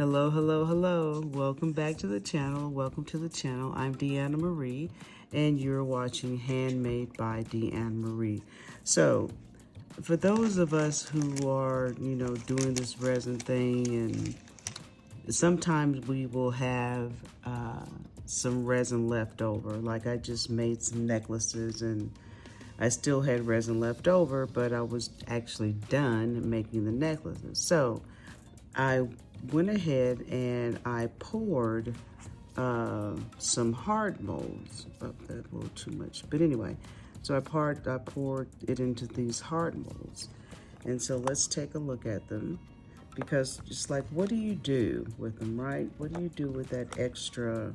Hello, hello, hello. Welcome back to the channel. Welcome to the channel. I'm Dyyannamarie, and you're watching Handmade by Dyyannamarie. So, for those of us who are, doing this resin thing, and sometimes we will have some resin left over. Like I just made some necklaces, and I still had resin left over, but I was actually done making the necklaces. So, I went ahead and I poured some hard molds. Oh, that's a little too much. But anyway, so I poured it into these hard molds. And so let's take a look at them, because just like, what do you do with them, right? What do you do with that extra?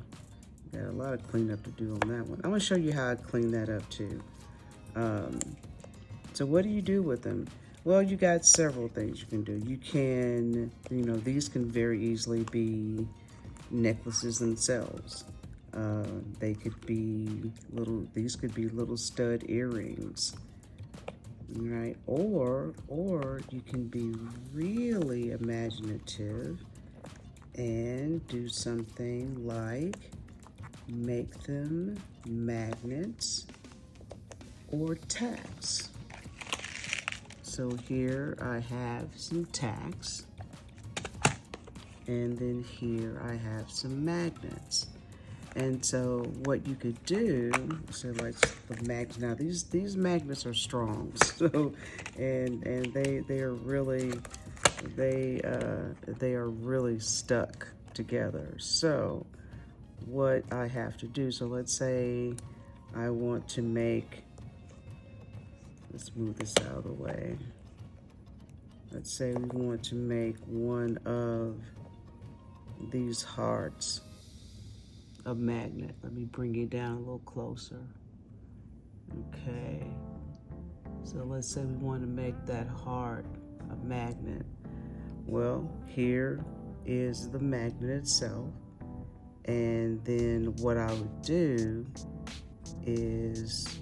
Got a lot of cleanup to do on that one. I'm gonna show you how I clean that up too. So what do you do with them? Well, you got several things you can do. You can, these can very easily be necklaces themselves. They could be these could be little stud earrings, right? Or you can be really imaginative and do something like make them magnets or tacks. So here I have some tacks, and then here I have some magnets. And so what you could do, so like the magnets, now these magnets are strong, so and they are really they are really stuck together. So what I have to do, so let's say I want to make, let's move this out of the way. Let's say we want to make one of these hearts a magnet. Let me bring it down a little closer. Okay. So let's say we want to make that heart a magnet. Well, here is the magnet itself. And then what I would do is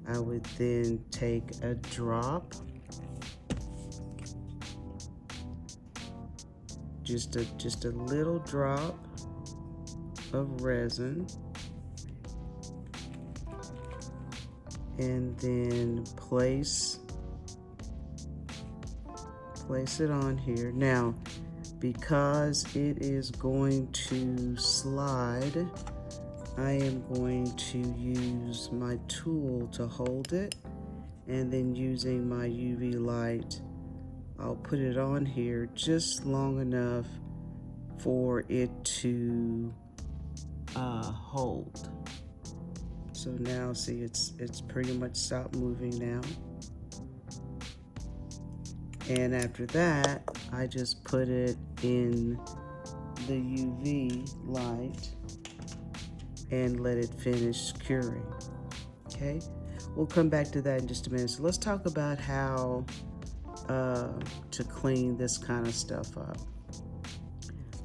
I would then take a drop, just a little drop of resin, and then place it on here. Now, because it is going to slide, I am going to use my tool to hold it, and then using my UV light, I'll put it on here just long enough for it to hold. So now see, it's pretty much stopped moving now. And after that, I just put it in the UV light and let it finish curing. Okay, we'll come back to that in just a minute. So let's talk about how to clean this kind of stuff up.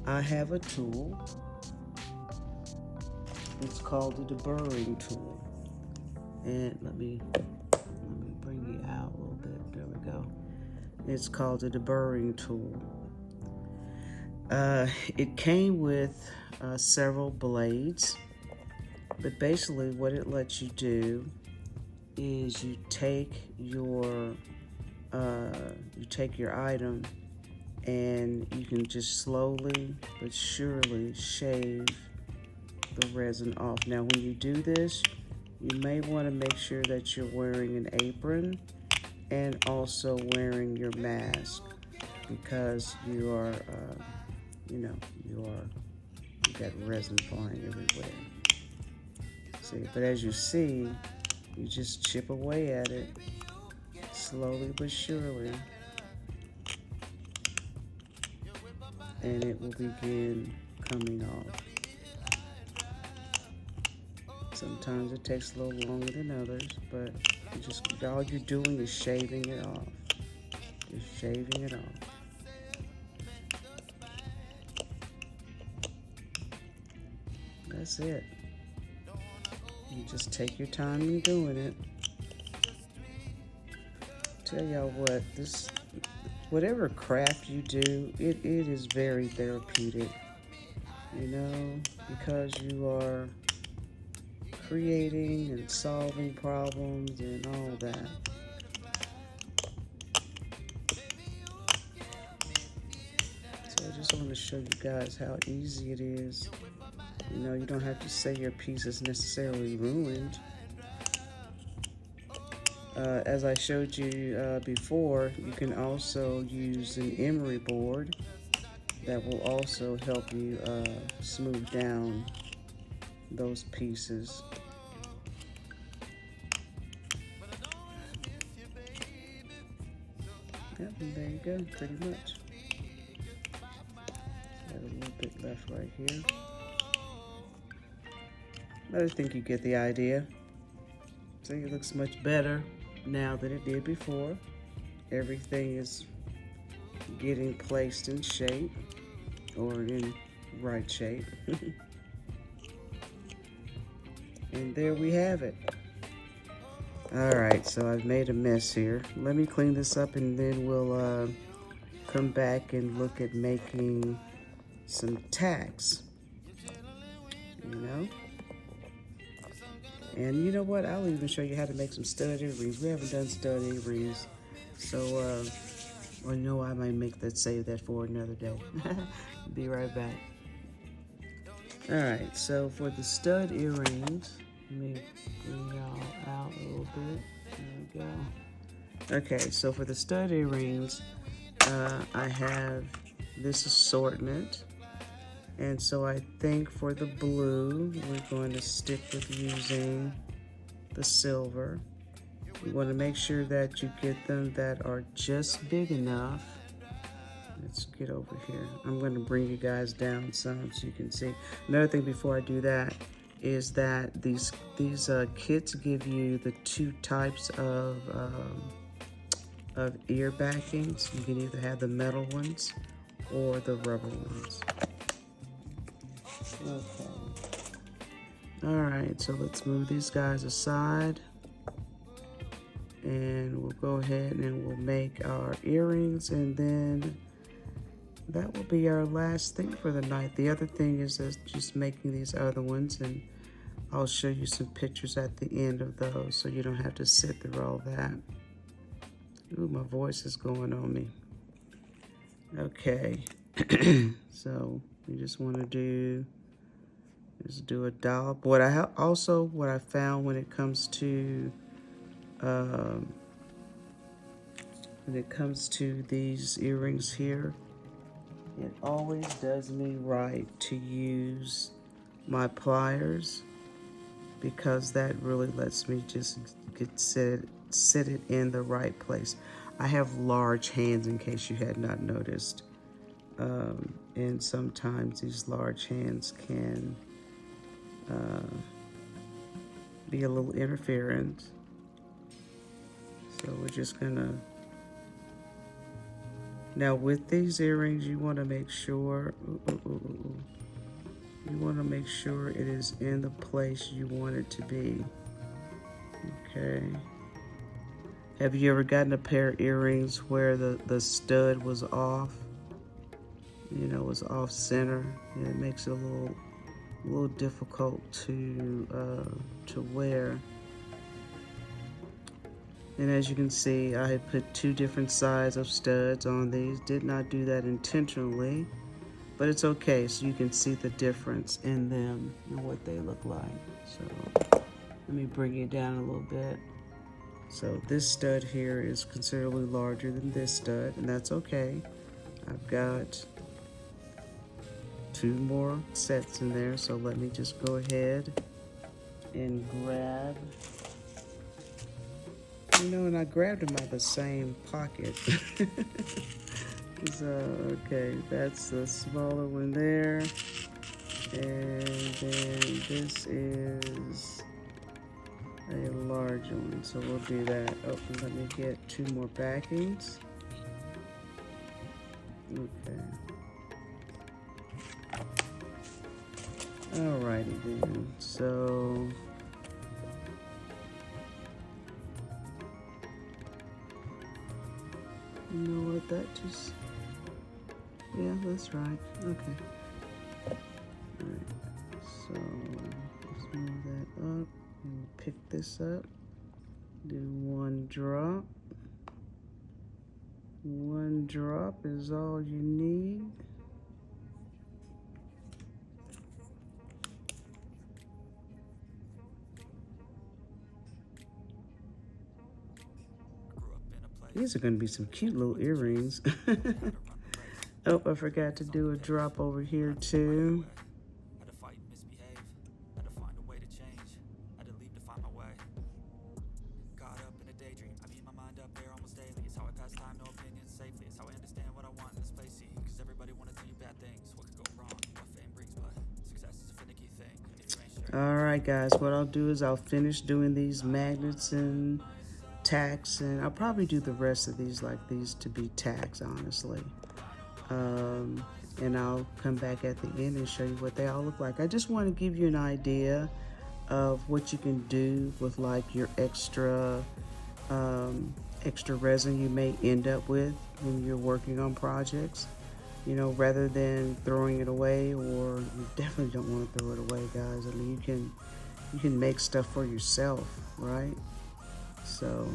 I have a tool. It's called the deburring tool. And let me bring you out a little bit. There we go. It's called the deburring tool. It came with several blades, but basically what it lets you do is you take your item, and you can just slowly but surely shave the resin off. Now when you do this, you may want to make sure that you're wearing an apron and also wearing your mask, because you are you got resin flying everywhere. See, but as you see, you just chip away at it slowly but surely, and it will begin coming off. Sometimes it takes a little longer than others, but all you're doing is shaving it off. Just shaving it off. That's it. You just take your time in doing it. Tell y'all what, this whatever craft you do, it is very therapeutic, you know, because you are creating and solving problems and all that. So I just want to show you guys how easy it is. You know, you don't have to say your piece is necessarily ruined. As I showed you before, you can also use an emery board that will also help you smooth down those pieces. Yep, and there you go, pretty much. Got a little bit left right here. But I think you get the idea. See, it looks much better now than it did before. Everything is getting placed in shape, or in right shape. And there we have it. Alright, so I've made a mess here. Let me clean this up and then we'll come back and look at making some tacks. You know? And you know what? I'll even show you how to make some stud earrings. We haven't done stud earrings. So, well, you know, I might save that for another day. Be right back. Alright, so for the stud earrings, let me bring y'all out a little bit. There we go. Okay, so for the stud earrings, I have this assortment. And so I think for the blue, we're going to stick with using the silver. You want to make sure that you get them that are just big enough. Let's get over here. I'm going to bring you guys down some so you can see. Another thing before I do that is that these kits give you the two types of ear backings. You can either have the metal ones or the rubber ones. Okay. All right, so let's move these guys aside. And we'll go ahead and we'll make our earrings, and then that will be our last thing for the night. The other thing is just making these other ones, and I'll show you some pictures at the end of those so you don't have to sit through all that. Ooh, my voice is going on me. Okay, so we just want to do a dollop. What I found when it comes to these earrings here, it always does me right to use my pliers, because that really lets me just sit it in the right place. I have large hands, in case you had not noticed, and sometimes these large hands can be a little interference. So we're just gonna, now with these earrings, you want to make sure, you want to make sure it is in the place you want it to be. Okay. Have you ever gotten a pair of earrings where the stud was off? You know, it was off center, and it makes it a little difficult to wear. And as you can see, I had put 2 different sides of studs on these. Did not do that intentionally, but it's okay, so you can see the difference in them and what they look like. So let me bring it down a little bit. So this stud here is considerably larger than this stud, and that's okay. I've got 2 more sets in there, so let me just go ahead and grab. You know, and I grabbed them out of the same pocket. So, okay, that's the smaller one there. And then this is a large one, so we'll do that. Oh, let me get 2 more backings. Okay. Alrighty then, so You know what, that just, yeah, that's right. Okay. Alright, so let's move that up and pick this up. Do one drop. One drop is all you need. These are going to be some cute little earrings. Oh, I forgot to do a drop over here too. Alright guys, what I'll do is I'll finish doing these magnets and tacks, and I'll probably do the rest of these like these to be tacks, honestly. And I'll come back at the end and show you what they all look like. I just want to give you an idea of what you can do with like your extra resin you may end up with when you're working on projects. You know, rather than throwing it away, or you definitely don't want to throw it away, guys. I mean, you can make stuff for yourself, right? So,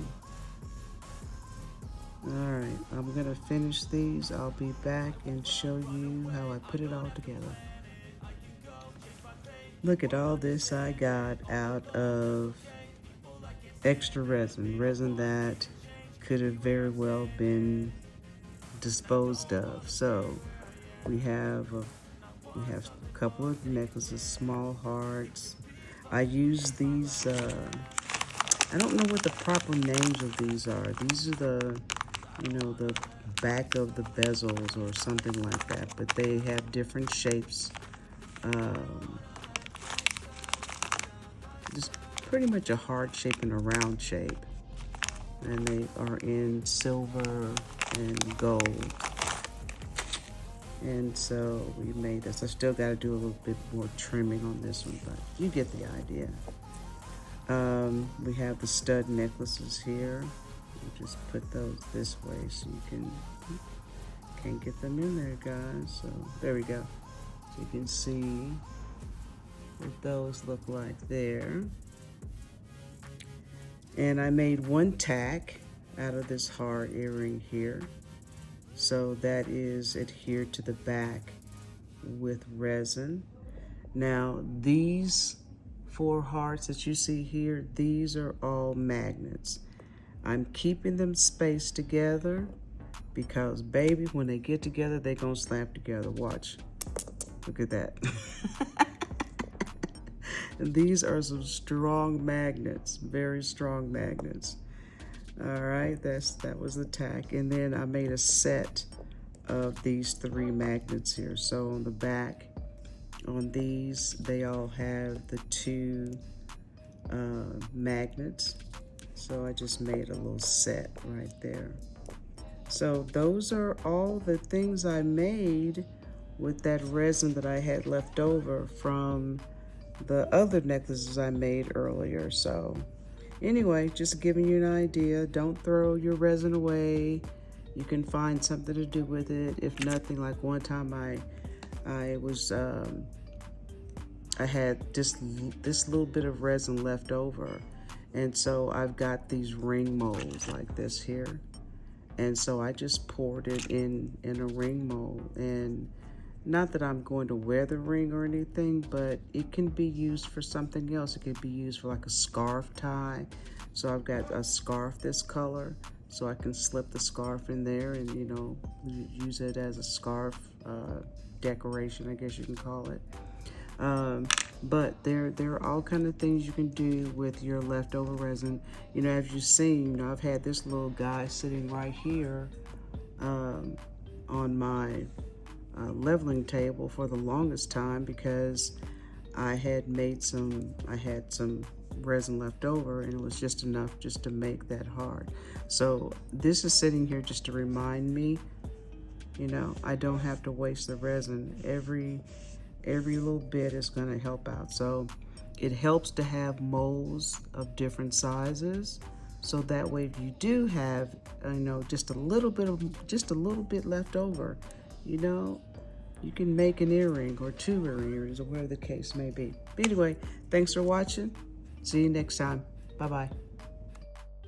all right, I'm gonna finish these. I'll be back and show you how I put it all together. Look at all this I got out of extra resin that could have very well been disposed of. So we have a couple of necklaces, small hearts. I use these. I don't know what the proper names of these are. These are the, you know, the back of the bezels or something like that. But they have different shapes. Just pretty much a heart shape and a round shape, and they are in silver and gold. And so we made this. I still got to do a little bit more trimming on this one, but you get the idea. We have the stud necklaces here. You just put those this way so you can't get them in there, guys. So there we go. So you can see what those look like there. And I made one tack out of this hard earring here. So that is adhered to the back with resin. Now these 4 hearts that you see here, these are all magnets. I'm keeping them spaced together because, baby, when they get together, they're gonna slap together. Watch. Look at that. And these are some strong magnets, very strong magnets. All right, that was the tack. And then I made a set of these 3 magnets here. So on the back, on these, they all have the 2 magnets. So I just made a little set right there. So those are all the things I made with that resin that I had left over from the other necklaces I made earlier. So anyway, just giving you an idea. Don't throw your resin away. You can find something to do with it. If nothing, like one time I had this little bit of resin left over, and so I've got these ring molds like this here, and so I just poured it in a ring mold. And not that I'm going to wear the ring or anything, but it can be used for something else. It could be used for like a scarf tie. So I've got a scarf this color, so I can slip the scarf in there and, you know, use it as a scarf decoration, I guess you can call it. But there are all kind of things you can do with your leftover resin. You know, as you've seen, you know, I've had this little guy sitting right here on my leveling table for the longest time because I had some resin left over, and it was just enough just to make that hard. So this is sitting here just to remind me, you know, I don't have to waste the resin. Every little bit is going to help out. So it helps to have molds of different sizes So that way, if you do have, just a little bit left over, you can make an earring or 2 earrings or whatever the case may be. But anyway, thanks for watching. See you next time. Bye-bye.